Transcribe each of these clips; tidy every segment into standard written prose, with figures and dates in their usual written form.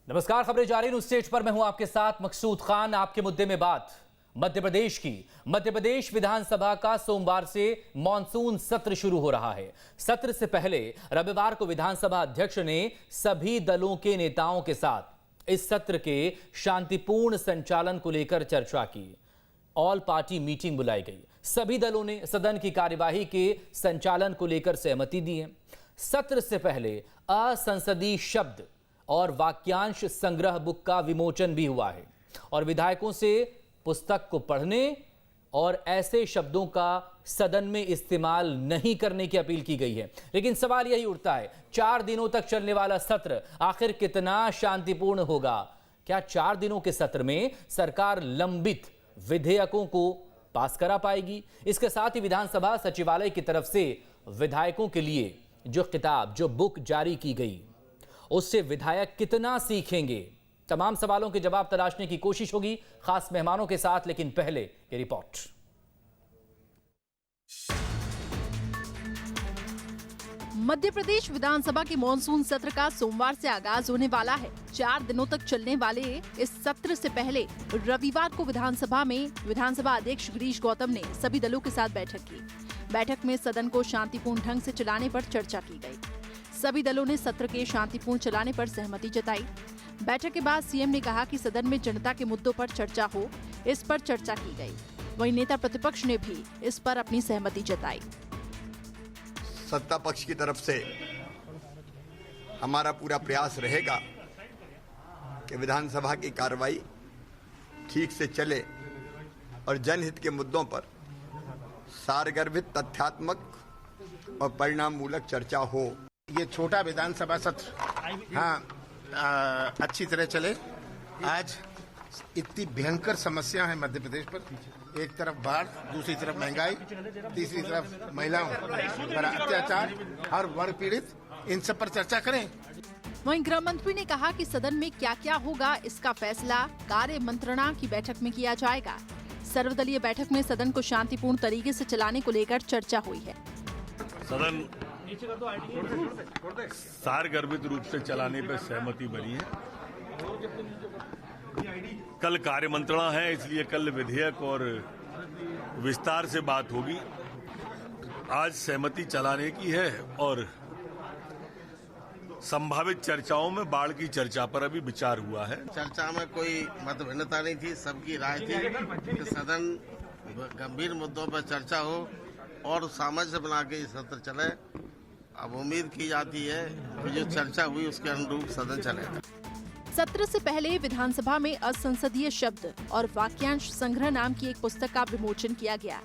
नमस्कार, खबरें जारी न्यूज स्टेज पर मैं हूं आपके साथ मकसूद खान। आपके मुद्दे में बात मध्य प्रदेश की। मध्य प्रदेश विधानसभा का सोमवार से मॉनसून सत्र शुरू हो रहा है। सत्र से पहले रविवार को विधानसभा अध्यक्ष ने सभी दलों के नेताओं के साथ इस सत्र के शांतिपूर्ण संचालन को लेकर चर्चा की। ऑल पार्टी मीटिंग बुलाई गई। सभी दलों ने सदन की कार्यवाही के संचालन को लेकर सहमति दी है। सत्र से पहले असंसदीय शब्द और वाक्यांश संग्रह बुक का विमोचन भी हुआ है और विधायकों से पुस्तक को पढ़ने और ऐसे शब्दों का सदन में इस्तेमाल नहीं करने की अपील की गई है। लेकिन सवाल यही उठता है, 4 दिनों तक चलने वाला सत्र आखिर कितना शांतिपूर्ण होगा? क्या 4 दिनों के सत्र में सरकार लंबित विधेयकों को पास करा पाएगी? इसके साथ ही विधानसभा सचिवालय की तरफ से विधायकों के लिए जो किताब, जो बुक जारी की गई, उससे विधायक कितना सीखेंगे? तमाम सवालों के जवाब तलाशने की कोशिश होगी खास मेहमानों के साथ। लेकिन पहले ये रिपोर्ट। मध्य प्रदेश विधानसभा के मॉनसून सत्र का सोमवार से आगाज होने वाला है। 4 दिनों तक चलने वाले इस सत्र से पहले रविवार को विधानसभा में विधानसभा अध्यक्ष गिरीश गौतम ने सभी दलों के साथ बैठक की। बैठक में सदन को शांतिपूर्ण ढंग से चलाने पर चर्चा की गई। सभी दलों ने सत्र के शांतिपूर्ण चलाने पर सहमति जताई। बैठक के बाद सीएम ने कहा कि सदन में जनता के मुद्दों पर चर्चा हो, इस पर चर्चा की गई। वहीं नेता प्रतिपक्ष ने भी इस पर अपनी सहमति जताई। सत्ता पक्ष की तरफ से हमारा पूरा प्रयास रहेगा कि विधानसभा की कार्रवाई ठीक से चले और जनहित के मुद्दों पर सारगर्भित, तथ्यात्मक और परिणाम मूलक चर्चा हो। ये छोटा विधानसभा सत्र अच्छी तरह चले। आज इतनी भयंकर समस्या है मध्य प्रदेश पर। एक तरफ बाढ़, दूसरी तरफ महंगाई, तीसरी तरफ महिलाओं पर अत्याचार, हर वर्ग पीड़ित, इन सब पर चर्चा करें। वहीं गृह मंत्री ने कहा कि सदन में क्या क्या होगा, इसका फैसला कार्य मंत्रणा की बैठक में किया जाएगा। सर्वदलीय बैठक में सदन को शांतिपूर्ण तरीके से चलाने को लेकर चर्चा हुई है। सदन सारगर्भित रूप से चलाने पर सहमति बनी है। कल कार्य मंत्रणा है, इसलिए कल विधेयक और विस्तार से बात होगी। आज सहमति चलाने की है और संभावित चर्चाओं में बाढ़ की चर्चा पर अभी विचार हुआ है। चर्चा में कोई मतभिन्नता नहीं थी, सबकी राय थी कि सदन गंभीर मुद्दों पर चर्चा हो और सामंजस्य बना के ये सत्र चले। अब उम्मीद की जाती है कि जो चर्चा हुई उसके अनुरूप सदन चलेगा। सत्र से पहले विधानसभा में असंसदीय शब्द और वाक्यांश संग्रह नाम की एक पुस्तक का विमोचन किया गया।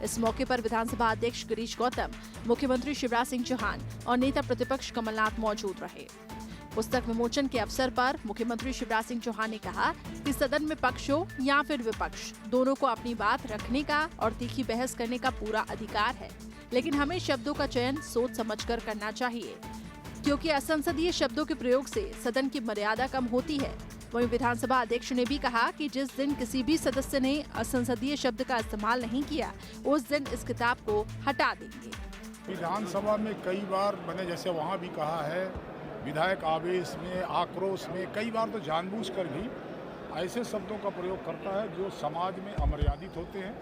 इस मौके पर विधानसभा अध्यक्ष गिरीश गौतम, मुख्यमंत्री शिवराज सिंह चौहान और नेता प्रतिपक्ष कमलनाथ मौजूद रहे। पुस्तक विमोचन के अवसर पर मुख्यमंत्री शिवराज सिंह चौहान ने कहा कि सदन में पक्ष हो या फिर विपक्ष, दोनों को अपनी बात रखने का और तीखी बहस करने का पूरा अधिकार है, लेकिन हमें शब्दों का चयन सोच समझकर करना चाहिए, क्योंकि असंसदीय शब्दों के प्रयोग से सदन की मर्यादा कम होती है। वहीं विधानसभा अध्यक्ष ने भी कहा कि जिस दिन किसी भी सदस्य ने असंसदीय शब्द का इस्तेमाल नहीं किया, उस दिन इस किताब को हटा देंगे। विधानसभा में कई बार मैंने जैसे वहाँ भी कहा है, विधायक आवेश में, आक्रोश में कई बार तो जानबूझकर भी ऐसे शब्दों का प्रयोग करता है जो समाज में अमर्यादित होते हैं,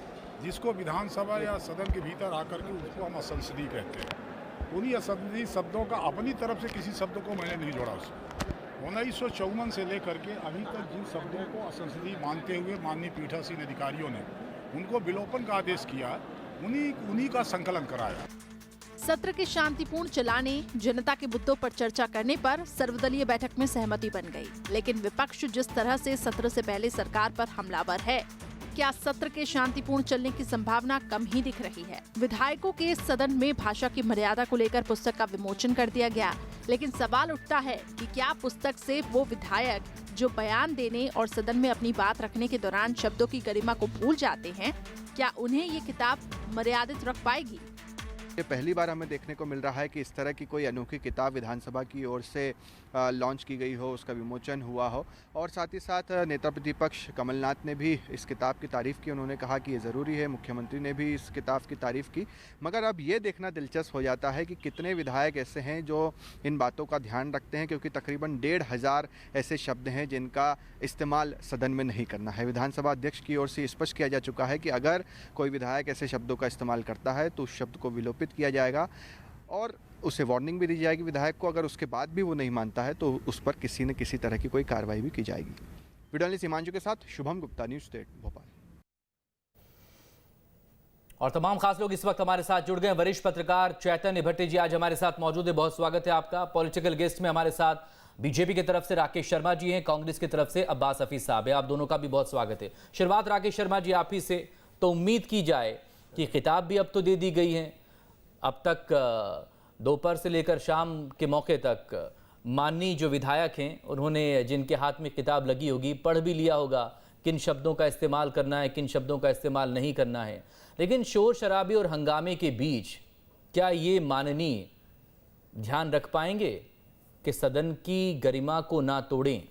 जिसको विधानसभा या सदन के भीतर आकर के उसको हम असंसदीय कहते हैं। उन्हीं असंसदीय शब्दों का अपनी तरफ से किसी शब्द को मैंने नहीं जोड़ा उसमें। 1954 से लेकर के अभी तक जिन शब्दों को असंसदीय मानते हुए माननीय पीठासीन अधिकारियों ने उनको विलोपन का आदेश किया, उन्हीं का संकलन कराया। सत्र के शांतिपूर्ण चलाने, जनता के मुद्दों पर चर्चा करने पर सर्वदलीय बैठक में सहमति बन गई। लेकिन विपक्ष जिस तरह से सत्र से पहले सरकार पर हमलावर है, क्या सत्र के शांतिपूर्ण चलने की संभावना कम ही दिख रही है। विधायकों के सदन में भाषा की मर्यादा को लेकर पुस्तक का विमोचन कर दिया गया, लेकिन सवाल उठता है कि क्या पुस्तक से वो विधायक जो बयान देने और सदन में अपनी बात रखने के दौरान शब्दों की गरिमा को भूल जाते हैं, क्या उन्हें ये किताब मर्यादित रख पाएगी? ये पहली बार हमें देखने को मिल रहा है कि इस तरह की कोई अनोखी किताब विधानसभा की ओर से लॉन्च की गई हो, उसका विमोचन हुआ हो। और साथ ही साथ नेता प्रतिपक्ष कमलनाथ ने भी इस किताब की तारीफ़ की। उन्होंने कहा कि ये ज़रूरी है, मुख्यमंत्री ने भी इस किताब की तारीफ़ की। मगर अब ये देखना दिलचस्प हो जाता है कि कितने विधायक ऐसे हैं जो इन बातों का ध्यान रखते हैं, क्योंकि तकरीबन 1,500 ऐसे शब्द हैं जिनका इस्तेमाल सदन में नहीं करना है। विधानसभा अध्यक्ष की ओर से स्पष्ट किया जा चुका है कि अगर कोई विधायक ऐसे शब्दों का इस्तेमाल करता है तो उस शब्द को विलोपित किया जाएगा और उसे वार्निंग भी दी जाएगी विधायक को। अगर उसके बाद भी वो नहीं मानता है तो उस पर किसी न किसी तरह की कोई कार्रवाई भी की जाएगी। वीडियो जर्नलिस्ट हिमांशु के साथ शुभम गुप्ता, न्यूज़ स्टेट भोपाल। और तमाम खास लोग इस वक्त हमारे साथ जुड़ गए। वरिष्ठ पत्रकार चैतन्य भट्टी जी आज हमारे साथ मौजूद है, बहुत स्वागत है आपका। पॉलिटिकल गेस्ट में हमारे साथ बीजेपी की तरफ से राकेश शर्मा जी हैं, कांग्रेस की तरफ से अब्बास हफीज साहब है। आप दोनों का भी बहुत स्वागत है। शुरुआत राकेश शर्मा जी आप ही से। तो उम्मीद की जाए कि किताब भी अब तो दे दी गई है, अब तक दोपहर से लेकर शाम के मौके तक माननीय जो विधायक हैं उन्होंने जिनके हाथ में किताब लगी होगी पढ़ भी लिया होगा किन शब्दों का इस्तेमाल करना है, किन शब्दों का इस्तेमाल नहीं करना है। लेकिन शोर शराबे और हंगामे के बीच क्या ये माननीय ध्यान रख पाएंगे कि सदन की गरिमा को ना तोड़ें?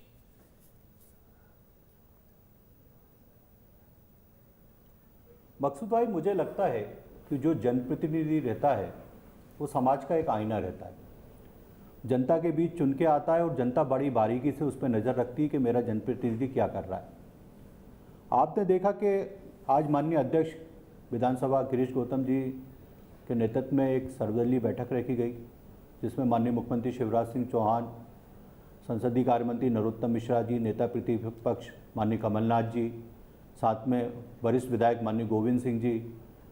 मकसूद भाई, मुझे लगता है कि जो जनप्रतिनिधि रहता है वो समाज का एक आईना रहता है। जनता के बीच चुन के आता है और जनता बड़ी बारीकी से उस पर नज़र रखती है कि मेरा जनप्रतिनिधि क्या कर रहा है। आपने देखा कि आज माननीय अध्यक्ष विधानसभा गिरीश गौतम जी के नेतृत्व में एक सर्वदलीय बैठक रखी गई, जिसमें माननीय मुख्यमंत्री शिवराज सिंह चौहान, संसदीय कार्य मंत्री नरोत्तम मिश्रा जी, नेता प्रतिपक्ष माननीय कमलनाथ जी, साथ में वरिष्ठ विधायक माननीय गोविंद सिंह जी,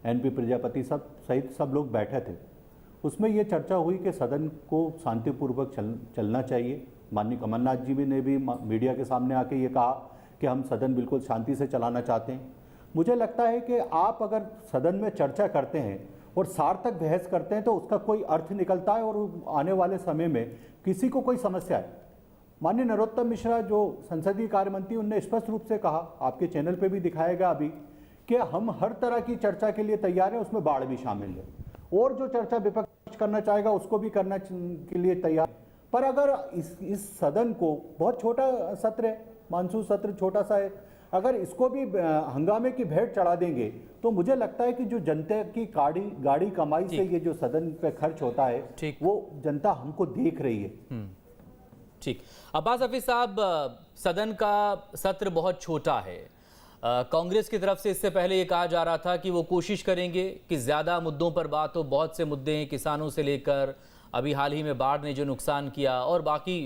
एनपी प्रजापति सब सहित सब लोग बैठे थे। उसमें ये चर्चा हुई कि सदन को शांतिपूर्वक चलना चाहिए। माननीय कमलनाथ जी ने भी मीडिया के सामने आके ये कहा कि हम सदन बिल्कुल शांति से चलाना चाहते हैं। मुझे लगता है कि आप अगर सदन में चर्चा करते हैं और सार्थक बहस करते हैं तो उसका कोई अर्थ निकलता है और आने वाले समय में किसी को कोई समस्या है। माननीय नरोत्तम मिश्रा जो संसदीय कार्य मंत्री, उनने स्पष्ट रूप से कहा, आपके चैनल पे भी दिखाएगा अभी, कि हम हर तरह की चर्चा के लिए तैयार हैं, उसमें बाढ़ भी शामिल है, और जो चर्चा विपक्ष करना चाहेगा उसको भी करना के लिए तैयार। पर अगर इस सदन को, बहुत छोटा सत्र है, मानसून सत्र छोटा सा है, अगर इसको भी हंगामे की भेंट चढ़ा देंगे तो मुझे लगता है कि जो जनता की गाड़ी कमाई से ये जो सदन पे खर्च होता है वो जनता हमको देख रही है। ठीक। अब्बास हफीज साहब, सदन का सत्र बहुत छोटा है। कांग्रेस की तरफ से इससे पहले ये कहा जा रहा था कि वो कोशिश करेंगे कि ज़्यादा मुद्दों पर बात हो। बहुत से मुद्दे हैं, किसानों से लेकर अभी हाल ही में बाढ़ ने जो नुकसान किया और बाकी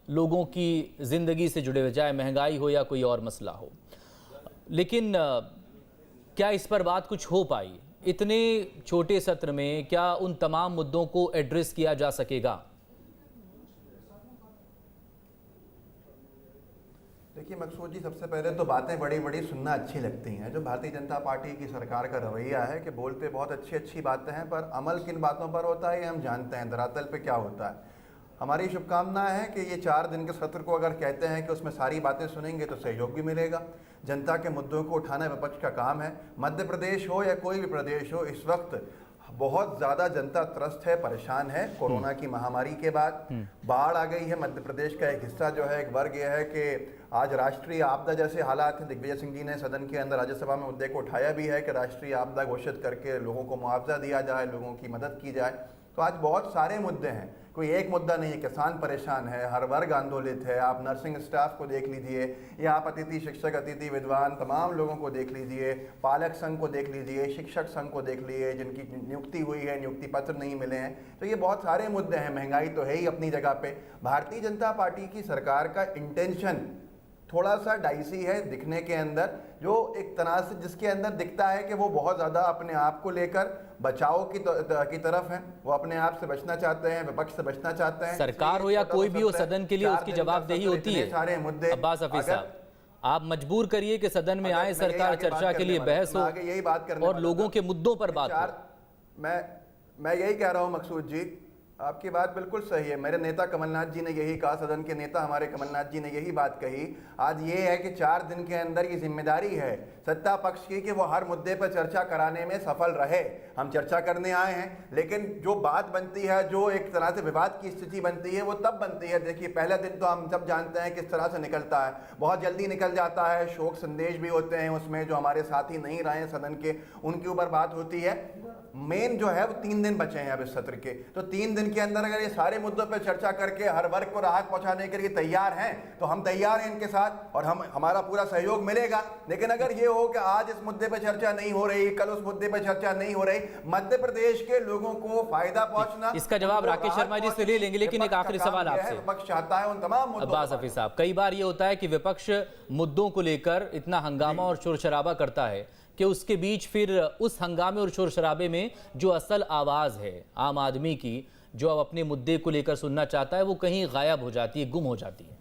लोगों की ज़िंदगी से जुड़े हुए, चाहे महंगाई हो या कोई और मसला हो। लेकिन क्या इस पर बात कुछ हो पाई? इतने छोटे सत्र में क्या उन तमाम मुद्दों को एड्रेस किया जा सकेगा? देखिए मकसूद जी, सबसे पहले तो बातें बड़ी बड़ी सुनना अच्छी लगती हैं। जो भारतीय जनता पार्टी की सरकार का रवैया है कि बोलते बहुत अच्छी बातें हैं, पर अमल किन बातों पर होता है ये हम जानते हैं, धरातल पे क्या होता है। हमारी शुभकामनाएं हैं कि ये 4 दिन के सत्र को अगर कहते हैं कि उसमें सारी बातें सुनेंगे तो सहयोग भी मिलेगा। जनता के मुद्दों को उठाना विपक्ष का काम है। मध्य प्रदेश हो या कोई भी प्रदेश हो, इस वक्त बहुत ज़्यादा जनता त्रस्त है, परेशान है। कोरोना की महामारी के बाद बाढ़ आ गई है। मध्य प्रदेश का एक हिस्सा जो है, एक वर्ग यह है कि आज राष्ट्रीय आपदा जैसे हालात हैं। दिग्विजय सिंह जी ने सदन के अंदर राज्यसभा में मुद्दे को उठाया भी है कि राष्ट्रीय आपदा घोषित करके लोगों को मुआवजा दिया जाए, लोगों की मदद की जाए। तो आज बहुत सारे मुद्दे हैं, कोई एक मुद्दा नहीं है। किसान परेशान है, हर वर्ग आंदोलित है। आप नर्सिंग स्टाफ को देख लीजिए या आप अतिथि शिक्षक, अतिथि विद्वान, तमाम लोगों को देख लीजिए, पालक संघ को देख लीजिए, शिक्षक संघ को देख लीजिए जिनकी नियुक्ति हुई है, नियुक्ति पत्र नहीं मिले हैं। तो ये बहुत सारे मुद्दे हैं। महंगाई तो है ही अपनी जगह पे। भारतीय जनता पार्टी की सरकार का इंटेंशन थोड़ा सा डाइसी है दिखने के अंदर, जो एक तरह से जिसके अंदर दिखता है कि वो बहुत ज़्यादा अपने आप को लेकर बचाव की तरफ है। वो अपने आप से बचना चाहते हैं, विपक्ष से बचना चाहते हैं। सरकार हो या कोई भी हो, सदन के लिए उसकी जवाबदेही होती है। सारे मुद्दे, अब्बास हफीज साहब, आप मजबूर करिए कि सदन में आए, सरकार चर्चा के लिए बहस हो आगे यही बात करने और लोगों के मुद्दों पर बात हो। मैं यही कह रहा हूँ मकसूद जी, आपकी बात बिल्कुल सही है। मेरे नेता कमलनाथ जी ने यही कहा, सदन के नेता हमारे कमलनाथ जी ने यही बात कही। आज ये है कि 4 दिन के अंदर ये जिम्मेदारी है सत्ता पक्ष की कि वो हर मुद्दे पर चर्चा कराने में सफल रहे। हम चर्चा करने आए हैं, लेकिन जो बात बनती है, जो एक तरह से विवाद की स्थिति बनती है, वो तब बनती है। देखिए, पहला दिन तो हम सब जानते हैं किस तरह से निकलता है, बहुत जल्दी निकल जाता है। शोक संदेश भी होते हैं उसमें, जो हमारे साथी नहीं रहे सदन के उनके ऊपर बात होती है। मेन जो है वो 3 दिन बचे हैं अब इस सत्र के, तो 3 दिन के अंदर अगर ये सारे मुद्दों पर चर्चा करके हर वर्ग को राहत पहुंचाने के लिए तैयार हैं तो हम तैयार हैं इनके साथ, और हमारा पूरा सहयोग मिलेगा। लेकिन अगर ये हो कि आज इस मुद्दे पर चर्चा नहीं हो रही, कल उस मुद्दे पर चर्चा नहीं हो रही, मध्य प्रदेश के लोगों को फायदा पहुंचना, इसका जवाब राकेश शर्मा जी से ले लेंगे, लेकिन एक आखिरी सवाल आपसे। विपक्ष चाहता है उन तमाम मुद्दों अब्बास हफीज साहब, कई बार ये होता है कि विपक्ष मुद्दों को लेकर इतना हंगामा और शोर शराबा करता है कि उसके बीच फिर उस हंगामे और शोर शराबे में जो असल आवाज है आम आदमी की, जो अब अपने मुद्दे को लेकर सुनना चाहता है, वो कहीं गायब हो जाती है, गुम हो जाती है।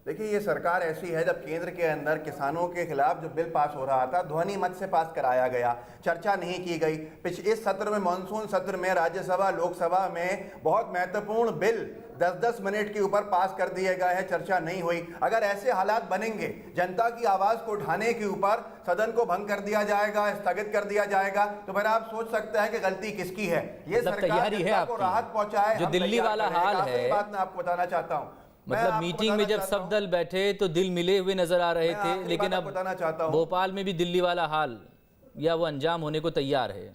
देखिए, ये सरकार ऐसी है, जब केंद्र के अंदर किसानों के खिलाफ जो बिल पास हो रहा था, ध्वनि मत से पास कराया गया, चर्चा नहीं की गई। इस सत्र में, मानसून सत्र में, राज्यसभा लोकसभा में बहुत महत्वपूर्ण बिल 10-10 मिनट के ऊपर पास कर दिए गए हैं, चर्चा नहीं हुई। अगर ऐसे हालात बनेंगे, जनता की आवाज को उठाने के ऊपर सदन को भंग कर दिया जाएगा, स्थगित कर दिया जाएगा, तो फिर आप सोच सकते हैं कि गलती किसकी है। ये सरकार जनता को राहत पहुंचाए, जो दिल्ली वाला हाल है, बात मैं आपको बताना चाहता हूँ। मतलब मीटिंग में जब सब दल बैठे तो दिल मिले हुए नजर आ रहे थे, लेकिन अब भोपाल में भी दिल्ली वाला हाल या वो अंजाम होने को तैयार है।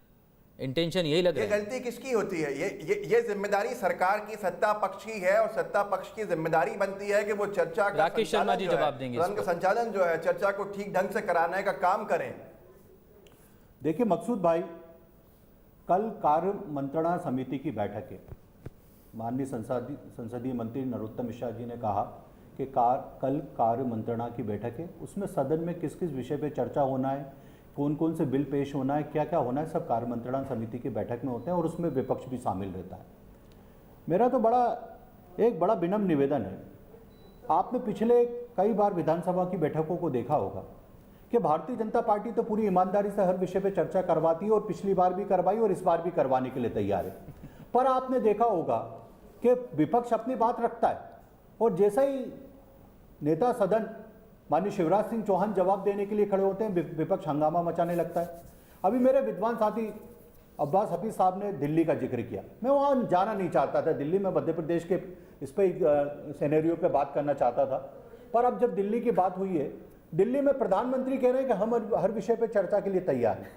इंटेंशन यही लग रहा है। ये गलती किसकी होती है? ये जिम्मेदारी सरकार की, सत्ता पक्ष की है, और सत्ता पक्ष की जिम्मेदारी बनती है कि वो चर्चा का, राकेश शर्मा जी जवाब देंगे, सदन का संचालन जो है, चर्चा को ठीक ढंग से कराने का काम करें। देखिए मकसूद भाई, कल कार्य मंत्रणा समिति की बैठक है। माननीय संसदीय मंत्री नरोत्तम मिश्रा जी ने कहा कि कल कार्य मंत्रणा की बैठक है, उसमें सदन में किस किस विषय पे चर्चा होना है, कौन कौन से बिल पेश होना है, क्या क्या होना है, सब कार्य मंत्रणा समिति की बैठक में होते हैं और उसमें विपक्ष भी शामिल रहता है। मेरा तो एक बड़ा विनम्र निवेदन है, आपने पिछले कई बार विधानसभा की बैठकों को देखा होगा कि भारतीय जनता पार्टी तो पूरी ईमानदारी से हर विषय पर चर्चा करवाती है, और पिछली बार भी करवाई और इस बार भी करवाने के लिए तैयार है। पर आपने देखा होगा कि विपक्ष अपनी बात रखता है, और जैसा ही नेता सदन माननीय शिवराज सिंह चौहान जवाब देने के लिए खड़े होते हैं, विपक्ष हंगामा मचाने लगता है। अभी मेरे विद्वान साथी अब्बास हफीज साहब ने दिल्ली का जिक्र किया, मैं वहाँ जाना नहीं चाहता था। दिल्ली में मध्य प्रदेश के इस पर सिनेरियो पे बात करना चाहता था, पर अब जब दिल्ली की बात हुई है, दिल्ली में प्रधानमंत्री कह रहे हैं कि हम हर विषय पर चर्चा के लिए तैयार हैं।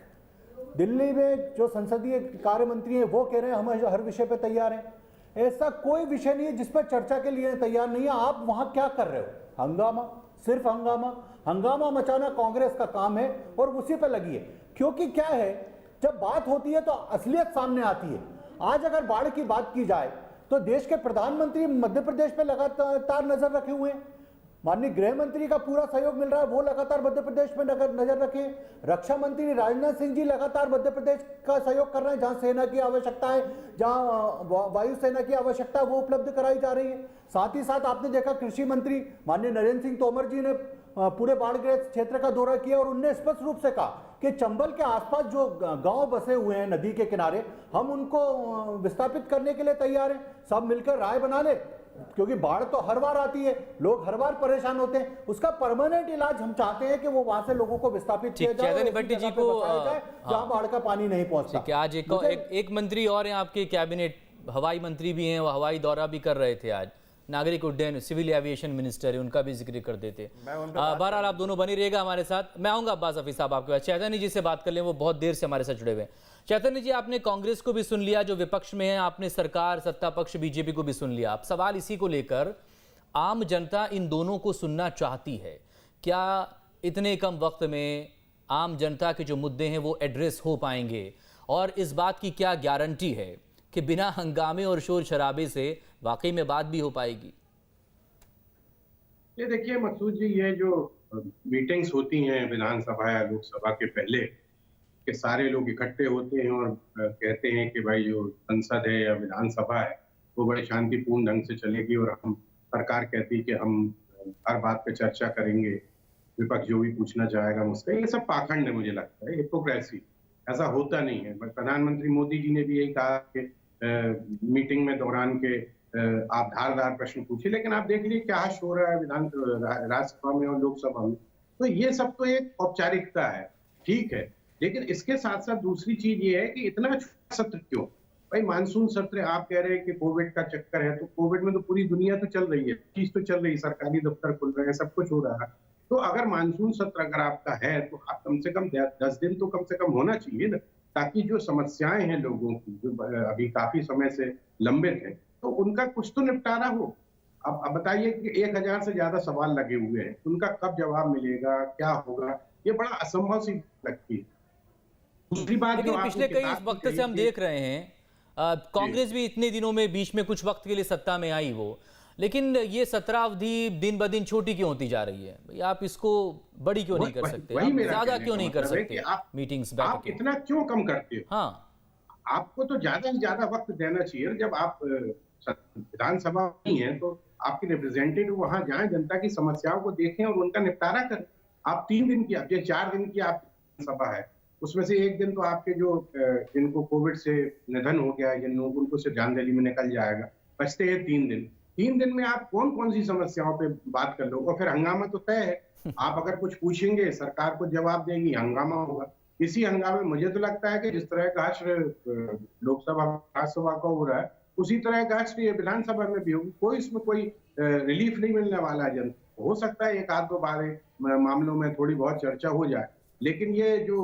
दिल्ली में जो संसदीय कार्य मंत्री हैं वो कह रहे हैं हम हर विषय पर तैयार हैं। ऐसा कोई विषय नहीं है जिस पर चर्चा के लिए तैयार नहीं है। आप वहां क्या कर रहे हो? हंगामा, सिर्फ हंगामा मचाना कांग्रेस का काम है और उसी पर लगी है। क्योंकि क्या है, जब बात होती है तो असलियत सामने आती है। आज अगर बाढ़ की बात की जाए तो देश के प्रधानमंत्री मध्य प्रदेश पे लगातार नजर रखे हुए हैं। माननीय गृह मंत्री का पूरा सहयोग मिल रहा है, वो लगातार मध्य प्रदेश में नजर रखें। रक्षा मंत्री राजनाथ सिंह जी लगातार मध्य प्रदेश का सहयोग कर रहे हैं। जहां सेना की आवश्यकता है, जहां वायुसेना की आवश्यकता है, वो उपलब्ध कराई जा रही है। साथ ही साथ आपने देखा कृषि मंत्री माननीय नरेंद्र सिंह तोमर जी ने पूरे बाढ़ग्रस्त क्षेत्र का दौरा किया और उनने स्पष्ट रूप से कहा कि चंबल के आसपास जो गांव बसे हुए हैं नदी के किनारे, हम उनको विस्थापित करने के लिए तैयार हैं। सब मिलकर राय बना ले, क्योंकि बाढ़ तो हर बार आती है, लोग हर बार परेशान होते हैं। उसका परमानेंट इलाज हम चाहते हैं कि वो वहां से लोगों को विस्थापित किया जाए, भट्टी जी को जहां बाढ़ का पानी नहीं पहुंचता। आज एक मंत्री और हैं आपके कैबिनेट, हवाई मंत्री भी हैं, वो हवाई दौरा भी कर रहे थे आज। नागरिक उड्डयन सिविल एविएशन मिनिस्टर है, उनका भी जिक्र कर देते। बहरहाल आप दोनों बनी रहिएगा हमारे साथ। मैं आऊंगा अब्बास हफीज साहब आपके पास। चैतन्य जी से बात कर लें, वो बहुत देर से हमारे साथ जुड़े हुए हैं। चैतन्य जी, आपने कांग्रेस को भी सुन लिया जो विपक्ष में है, आपने सरकार सत्ता पक्ष बीजेपी को भी सुन लिया। अब सवाल इसी को लेकर, आम जनता इन दोनों को सुनना चाहती है। क्या इतने कम वक्त में आम जनता के जो मुद्दे हैं वो एड्रेस हो पाएंगे, और इस बात की क्या गारंटी है कि बिना हंगामे और शोर शराबे से वाकई में बात भी हो पाएगी? ये देखिए मकसूद जी, ये जो मीटिंग्स होती हैं विधानसभा या लोकसभा के पहले, कि सारे लोग इकट्ठे होते हैं और कहते हैं कि भाई जो संसद है या विधानसभा है वो बड़े शांतिपूर्ण ढंग से चलेगी, और हम सरकार कहती है कि हम हर बात पे चर्चा करेंगे, विपक्ष जो भी पूछना चाहेगा मुझसे, ये सब पाखंड है। मुझे लगता है हिपोक्रेसी। ऐसा होता नहीं है। प्रधानमंत्री मोदी जी ने भी यही कहा कि मीटिंग में दौरान के आप धारदार प्रश्न पूछिए, लेकिन आप देख लीजिए क्या हो रहा है राज्यसभा में और लोकसभा में। तो ये सब तो एक औपचारिकता है, ठीक है, लेकिन इसके साथ साथ दूसरी चीज ये है कि इतना छोटा सत्र क्यों? भाई मानसून सत्र, आप कह रहे हैं कि कोविड का चक्कर है, तो कोविड में तो पूरी दुनिया तो चल रही है, चीज तो चल रही है, सरकारी दफ्तर खुल रहे हैं, सब कुछ हो रहा है। तो अगर मानसून सत्र अगर आपका है तो आप कम से कम 10 दिन तो कम से कम होना चाहिए ना, ताकि जो समस्याएं हैं लोगों की जो अभी काफी समय से लंबित है, तो उनका कुछ तो निपटारा हो। अब बताइए कि 1000 से ज्यादा सवाल लगे हुए हैं, उनका कब जवाब मिलेगा, क्या होगा, ये बड़ा असंभव सी लगती है। दूसरी बात, लेकिन पिछले कई वक्त से हम देख रहे हैं कांग्रेस भी इतने दिनों में बीच में कुछ वक्त के लिए सत्ता में आई वो, लेकिन ये सत्रावधि दिन ब दिन छोटी क्यों होती जा रही है? भाई आप इसको बड़ी क्यों नहीं कर सकते, आप ज्यादा क्यों नहीं कर सकते मीटिंग्स बैठ के? इतना क्यों कम करते हो? हाँ, आपको तो ज्यादा से ज्यादा वक्त देना चाहिए। जब आप विधानसभा में हैं तो आपके रिप्रेजेंटेटिव वहां जाएं, जनता की समस्याओं को देखें और उनका निपटारा करें। आप 3 दिन की, आप 4 दिन की आप सभा है, उसमें से एक दिन तो आपके जो जिनको कोविड से निधन हो गया है, जिन लोगों उनको श्रद्धांजलि में निकल जाएगा, बचते हैं 3 दिन। 3 दिन में आप कौन कौन सी समस्याओं पे बात कर लो, और फिर हंगामा तो तय है। आप अगर कुछ पूछेंगे, सरकार को जवाब देगी, हंगामा होगा। इसी हंगामे मुझे तो लगता है कि जिस तरह का लोकसभा राज्यसभा का हो रहा है, उसी तरह का विधानसभा में भी होगी। कोई इसमें कोई रिलीफ नहीं मिलने वाला है जनता। हो सकता है 1-2 मामलों में थोड़ी बहुत चर्चा हो जाए, लेकिन ये जो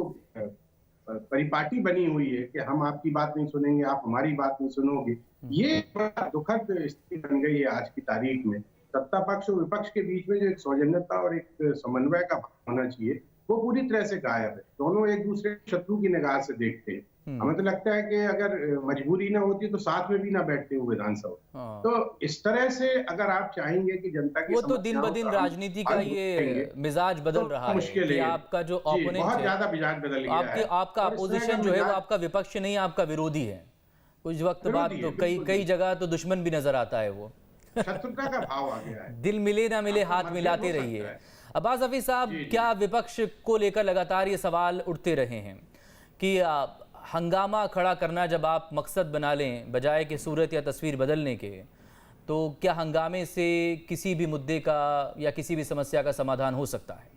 परिपाटी बनी हुई है कि हम आपकी बात नहीं सुनेंगे, आप हमारी बात नहीं सुनोगे, ये बड़ा दुखद स्थिति बन गई है आज की तारीख में। सत्ता पक्ष और विपक्ष के बीच में जो एक सौजन्यता और एक समन्वय का भाव होना चाहिए, वो पूरी तरह से गायब है। दोनों एक दूसरे शत्रु की निगाह से देखते हैं। हमें तो लगता है कि अगर मजबूरी ना होती तो साथ में भी ना बैठते हुए विधानसभा। तो इस तरह से अगर आप चाहेंगे कि जनता की, वो तो दिन ब दिन राजनीति का ये मिजाज बदल रहा है कि आपका जो ओपोनेंट बहुत ज्यादा मिजाज बदल गया है। आपका अपोजिशन जो है वो आपका विपक्ष नहीं, आपका विरोधी है। कुछ वक्त बाद तो कई जगह तो दुश्मन भी नजर आता है, वो शत्रुता का भाव आ गया है। दिल मिले ना मिले हाथ मिलाते रहिए। अब्बास हफीज साहब, क्या विपक्ष को लेकर लगातार ये सवाल उठते रहे हैं कि हंगामा खड़ा करना जब आप मकसद बना लें बजाय कि सूरत या तस्वीर बदलने के, तो क्या हंगामे से किसी भी मुद्दे का या किसी भी समस्या का समाधान हो सकता है?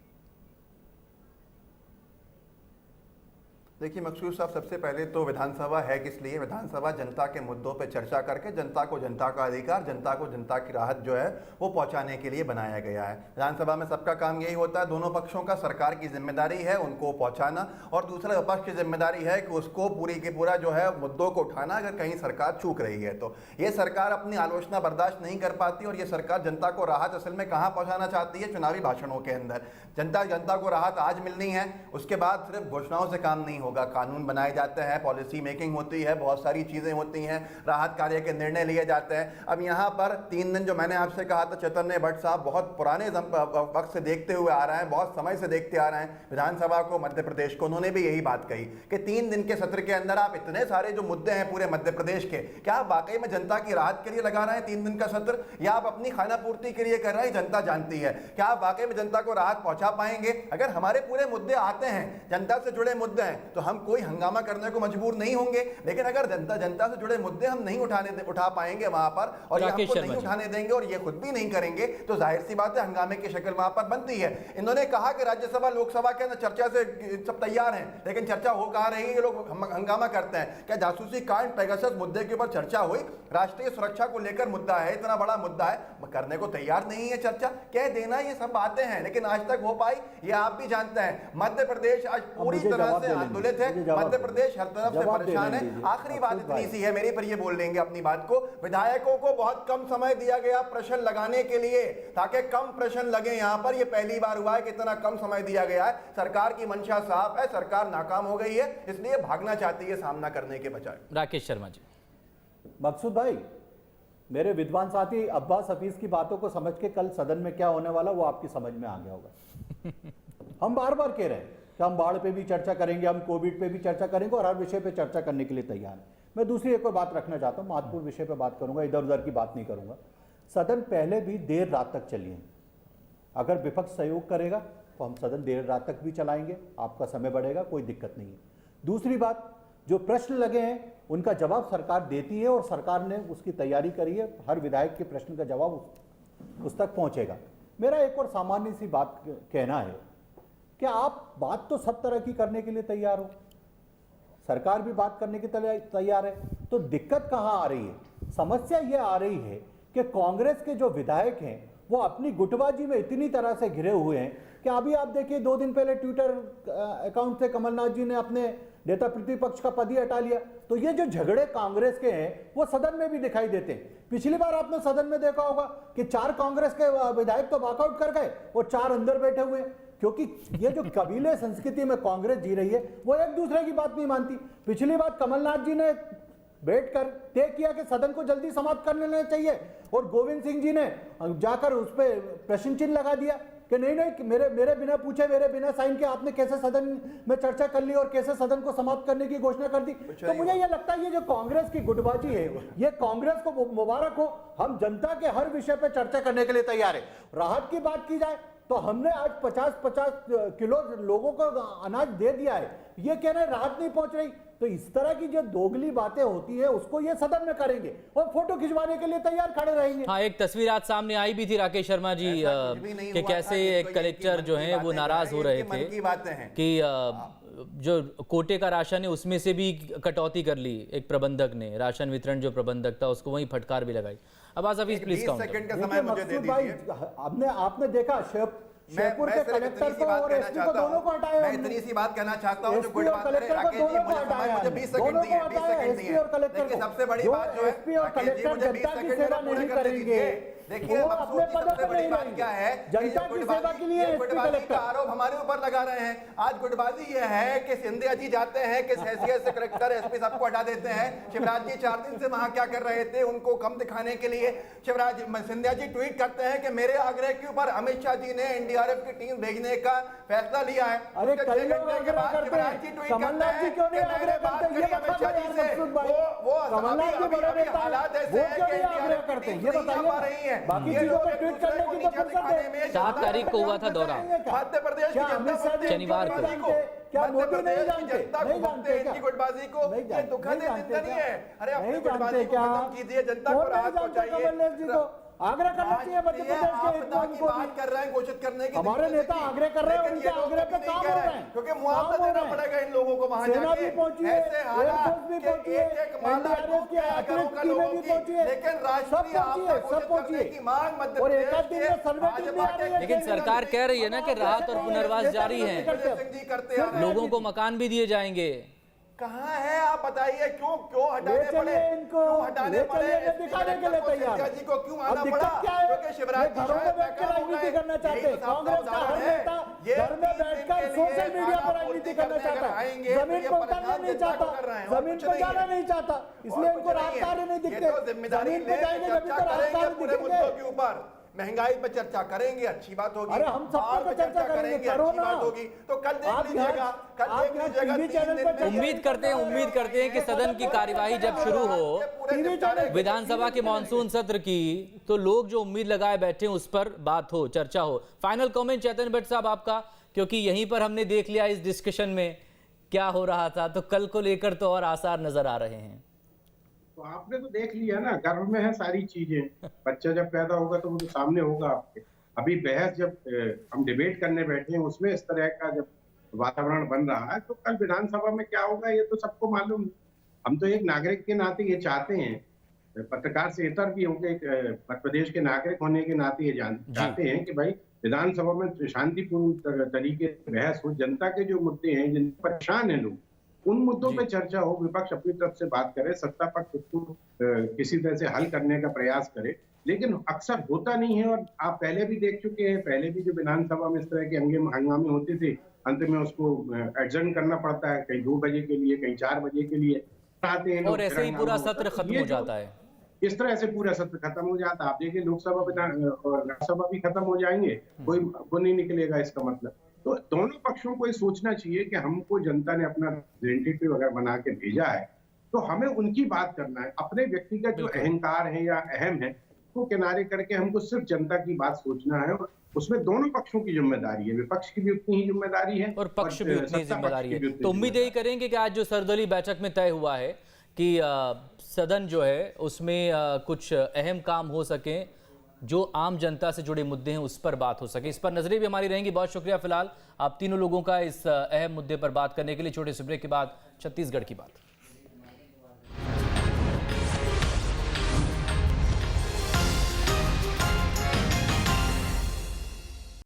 देखिए मकसूद साहब, सबसे पहले तो विधानसभा है किस लिए? विधानसभा जनता के मुद्दों पर चर्चा करके जनता को जनता का अधिकार, जनता को जनता की राहत जो है वो पहुंचाने के लिए बनाया गया है। विधानसभा में सबका काम यही होता है, दोनों पक्षों का, सरकार की जिम्मेदारी है उनको पहुंचाना और दूसरा विपक्ष की जिम्मेदारी है कि उसको पूरी की पूरा जो है मुद्दों को उठाना अगर कहीं सरकार चूक रही है तो। ये सरकार अपनी आलोचना बर्दाश्त नहीं कर पाती और ये सरकार जनता को राहत असल में कहाँ पहुँचाना चाहती है? चुनावी भाषणों के अंदर। जनता को राहत आज मिलनी है, उसके बाद सिर्फ घोषणाओं से काम नहीं होगा। कानून बनाए जाते हैं, पॉलिसी मेकिंग होती है, बहुत सारी चीज़ें होती हैं, राहत कार्य के निर्णय लिए जाते हैं। अब यहाँ पर 3 दिन जो मैंने आपसे कहा था, चैतन्य भट्ट साहब बहुत पुराने वक्त से देखते हुए आ रहे हैं, बहुत समय से देखते आ रहे हैं विधानसभा को, मध्य प्रदेश को। उन्होंने भी यही बात कही कि 3 दिन के सत्र के अंदर आप इतने सारे जो मुद्दे हैं पूरे मध्य प्रदेश के, क्या आप वाकई में जनता की राहत के लिए लगा रहे हैं 3 दिन का सत्र, या आप अपनी खाना पूर्ति के लिए कर रहे हैं? जनता जानती है। क्या आप वाकई में जनता को राहत पहुंचा पाएंगे? अगर हमारे पूरे मुद्दे आते हैं, जनता से जुड़े मुद्दे हैं, तो हम कोई हंगामा करने को मजबूर नहीं होंगे। लेकिन अगर जनता से जुड़े मुद्दे हम नहीं उठा पाएंगे वहां पर, और ये हमको नहीं उठाने देंगे और ये खुद भी नहीं करेंगे, तो जाहिर सी बात है हंगामे की शक्ल वहां पर बनती है। इन्होंने कहा कि राज्यसभा लोकसभा के अंदर चर्चा से सब तैयार हैं, लेकिन चर्चा हो कहां रही है? ये लोग हंगामा करते हैं। क्या जासूसी कांड पेगासस मुद्दे के ऊपर चर्चा हुई? राष्ट्रीय सुरक्षा को लेकर मुद्दा है, इतना बड़ा मुद्दा है, करने को तैयार नहीं है चर्चा, कह देना ये सब बातें हैं, लेकिन आज तक हो पाई? ये आप भी जानते हैं मध्य प्रदेश आज पूरी तरह से आंदोलित है, मध्य प्रदेश हर तरफ से परेशान है। आखिरी बात इतनी सी है मेरी, पर ये बोल लेंगे अपनी बात को। विधायकों को बहुत कम समय दिया गया प्रश्न लगाने के लिए, ताकि कम प्रश्न लगे। यहाँ पर ये पहली बार हुआ है कि इतना कम समय दिया गया है। सरकार की मंशा साफ है, सरकार नाकाम हो गई है, इसलिए भागना चाहती है सामना करने के बजाय। राकेश शर्मा जी। मकसूद भाई, मेरे विद्वान साथी अब्बास हफीज की बातों को समझ के कल सदन में क्या होने वाला वो आपकी समझ में आ गया होगा। हम बार बार कह रहे हैं कि हम बाढ़ पे भी चर्चा करेंगे, हम कोविड पे भी चर्चा करेंगे और हर विषय पे चर्चा करने के लिए तैयार हैं। मैं दूसरी एक और बात रखना चाहता हूँ, महत्वपूर्ण विषय पे बात करूंगा, इधर उधर की बात नहीं करूंगा। सदन पहले भी देर रात तक चली है, अगर विपक्ष सहयोग करेगा तो हम सदन देर रात तक भी चलाएंगे, आपका समय बढ़ेगा, कोई दिक्कत नहीं है। दूसरी बात, जो प्रश्न लगे हैं उनका जवाब सरकार देती है और सरकार ने उसकी तैयारी करी है, हर विधायक के प्रश्न का जवाब उस तक पहुंचेगा। मेरा एक और सामान्य सी बात कहना है कि आप बात तो सब तरह की करने के लिए तैयार हो, सरकार भी बात करने के तैयार है, तो दिक्कत कहां आ रही है? समस्या यह आ रही है कि कांग्रेस के जो विधायक हैं वो अपनी गुटबाजी में इतनी तरह से घिरे हुए हैं कि अभी आप देखिए 2 दिन पहले ट्विटर अकाउंट से कमलनाथ जी ने अपने नेता प्रतिपक्ष का पद ही हटा लिया। तो ये जो झगड़े कांग्रेस के हैं वो सदन में भी दिखाई देते हैं। पिछली बार आपने सदन में देखा होगा कि 4 कांग्रेस के विधायक तो वॉकआउट कर गए और 4 अंदर बैठे हुए, क्योंकि ये जो कबीले संस्कृति में कांग्रेस जी रही है वो एक दूसरे की बात नहीं मानती। पिछली बार कमलनाथ जी ने बैठकर तय किया कि सदन को जल्दी समाप्त कर लेना चाहिए और गोविंद सिंह जी ने जाकर उस पर प्रश्न चिन्ह लगा दिया कि नहीं मेरे बिना पूछे, मेरे बिना साइन के आपने कैसे सदन में चर्चा कर ली और कैसे सदन को समाप्त करने की घोषणा कर दी। तो मुझे ये लगता है ये जो कांग्रेस की गुटबाजी है, ये कांग्रेस को मुबारक हो। हम जनता के हर विषय पर चर्चा करने के लिए तैयार है। राहत की बात की जाए तो हमने आज 50-50 किलो लोगों को अनाज दे दिया है, ये कह रहे हैं राहत नहीं पहुंच रही। तो इस तरह की जो दोगली बातें होती है उसको ये सदन में करेंगे और फोटो खिंचवाने के लिए तैयार खड़े रहेंगे। हाँ, एक तस्वीर आज सामने आई भी थी राकेश शर्मा जी कि कैसे एक कलेक्टर जो है वो नाराज हो रहे थे कि जो कोटे का राशन है उसमें से भी कटौती कर ली। एक प्रबंधक ने, राशन वितरण जो प्रबंधक था उसको वही फटकार भी लगाई। अब प्लीज आपने देखा शेरपुर के कलेक्टर को और एसपी को दोनों को हटाया। मैं इतनी सी बात कहना चाहता हूं जो गुड बात है राकेश जी, मुझे 20 सेकंड दिए, 20 सेकंड दिए। देखिए सबसे बड़ी बात जो है एसपी और कलेक्टर जनता की सेवा नहीं करेंगे, देखिए सबसे बड़ी बात क्या है, जनता की सेवा के लिए गुटबाजी का आरोप हमारे ऊपर लगा रहे हैं। आज गुटबाजी ये है कि सिंधिया जी जाते हैं कि हैसियत से कलेक्टर एसपी सबको हटा देते हैं। शिवराज जी 4 दिन से वहां क्या कर रहे थे, उनको कम दिखाने के लिए शिवराज सिंधिया जी ट्वीट करते हैं कि मेरे आग्रह के ऊपर अमित शाह जी ने एनडीआरएफ की टीम भेजने का फैसला लिया है। अरे कई लोग आग्रह करते हैं, कमलनाथ जी क्यों नहीं आग्रह करते? ये हालात ऐसे हैं कि एनडीआरएफ करते हैं, ये बताइए। बाकी चीजों पर ट्वीट करने की तो फुर्सत है। 7 तारीख को हुआ था दौरा, मध्य प्रदेश की जनता शनिवार को। क्या मोदी नहीं जानते? नहीं जानते क्या? गुटबाजी को ये दुखद चिंता नहीं है। अरे अपनी गुटबाजी को खत्म कीजिए, जनता को राहत पहुंचाइए। कमलनाथ जी को आग्रह करना चाहिए मध्य प्रदेश के आपदा की बात कर रहे हैं, घोषित करने की हमारे नेता आग्रह कर रहे हैं, उनके आग्रह पे काम हो रहे हैं, क्योंकि मुआवजा देना पड़ेगा इन लोगों को वहां जाके। सेना भी पहुंची है, एयरफोर्स भी पहुंची है, एनडीआरएफ की अतिरिक्त टीमें भी पहुंची है, लेकिन राष्ट्रीय आपदा घोषित करने की मांग मध्य और प्रदेश एक दिन में सर्वे टीम भी आ रही है। लेकिन सरकार कह रही है ना कि राहत और पुनर्वास जारी है, लोगों को मकान भी दिए जाएंगे। कहाँ है आप बताइए, क्यों हटाने पड़े इनको, क्यों हटाने पड़े दिखाने के लिए तैयार जी को क्यों आना पड़ा? क्योंकि शिवराज जी राजनीति करना चाहते हैं। कांग्रेस का हर नेता घर में बैठकर सोशल मीडिया पर राजनीति करना चाहता है, जमीन को उतारना नहीं चाहता, जमीन को जाना नहीं चाहता, इसलिए उनको राजकार्य नहीं दिखते। जमीन पे जाएंगे जब तो राजकार्य दिखेंगे। महंगाई पर चर्चा करेंगे, अच्छी बात होगी। अरे हम सब पर चर्चा करेंगे, अच्छी बात होगी। तो कल देख लीजिएगा। उम्मीद करते हैं कि सदन की कार्यवाही जब शुरू हो विधानसभा के मॉनसून सत्र की, तो लोग जो उम्मीद लगाए बैठे हैं उस पर बात हो, चर्चा हो। फाइनल कमेंट चैतन्य भट्ट साहब आपका, क्योंकि यहीं पर हमने देख लिया इस डिस्कशन में क्या हो रहा था, तो कल को लेकर तो और आसार नजर आ रहे हैं। तो आपने तो देख लिया ना, गर्भ में है सारी चीजें। बच्चा जब पैदा होगा तो वो तो सामने होगा आपके। अभी बहस जब हम डिबेट करने बैठे हैं उसमें इस तरह का जब वातावरण बन रहा है, तो कल विधानसभा में क्या होगा ये तो सबको मालूम है। हम तो एक नागरिक के नाते ये चाहते हैं, पत्रकार से इतर भी होंगे, मध्य प्रदेश के नागरिक होने के नाते ये चाहते हैं कि भाई विधानसभा में शांतिपूर्ण तरीके से बहस हो, जनता के जो मुद्दे हैं, जिन परेशान है लोग, उन मुद्दों पे चर्चा हो, विपक्ष अपनी तरफ से बात करे, सत्ता पक्ष उसको किसी तरह से हल करने का प्रयास करे। लेकिन अक्सर होता नहीं है, और आप पहले भी देख चुके हैं, पहले भी जो विधानसभा में इस तरह के हंगामे होते थे, अंत में उसको एडजर्न करना पड़ता है, कहीं 2 बजे के लिए, कहीं 4 बजे के लिए आते हैं, और ऐसे ही पूरा सत्र खत्म हो जाता है। इस तरह से पूरा सत्र खत्म हो जाता है। आप देखिए लोकसभा और राज्यसभा भी खत्म हो जाएंगे, कोई वो नहीं निकलेगा इसका मतलब। तो दोनों पक्षों को ये सोचना चाहिए कि हमको जनता ने अपना रिप्रेजेंटेटिव अगर बना के भेजा है तो हमें उनकी बात करना है। अपने व्यक्तिगत जो अहंकार है या अहम है को किनारे करके हमको सिर्फ जनता की बात सोचना है, और उसमें दोनों पक्षों की जिम्मेदारी है, विपक्ष की भी उतनी ही जिम्मेदारी है और पक्ष भी उतनी सत्ता जिम्मेदारी पक्ष की भी है। उतनी तो उम्मीद यही जिम्मेदारी करेंगे कि आज जो सर्वदलीय बैठक में तय हुआ है कि सदन जो है उसमें कुछ अहम काम हो सके, जो आम जनता से जुड़े मुद्दे हैं उस पर बात हो सके। इस पर नजरें भी हमारी रहेंगी। बहुत शुक्रिया फिलहाल आप तीनों लोगों का इस अहम मुद्दे पर बात करने के लिए। छोटे से ब्रेक के बाद छत्तीसगढ़ की बात।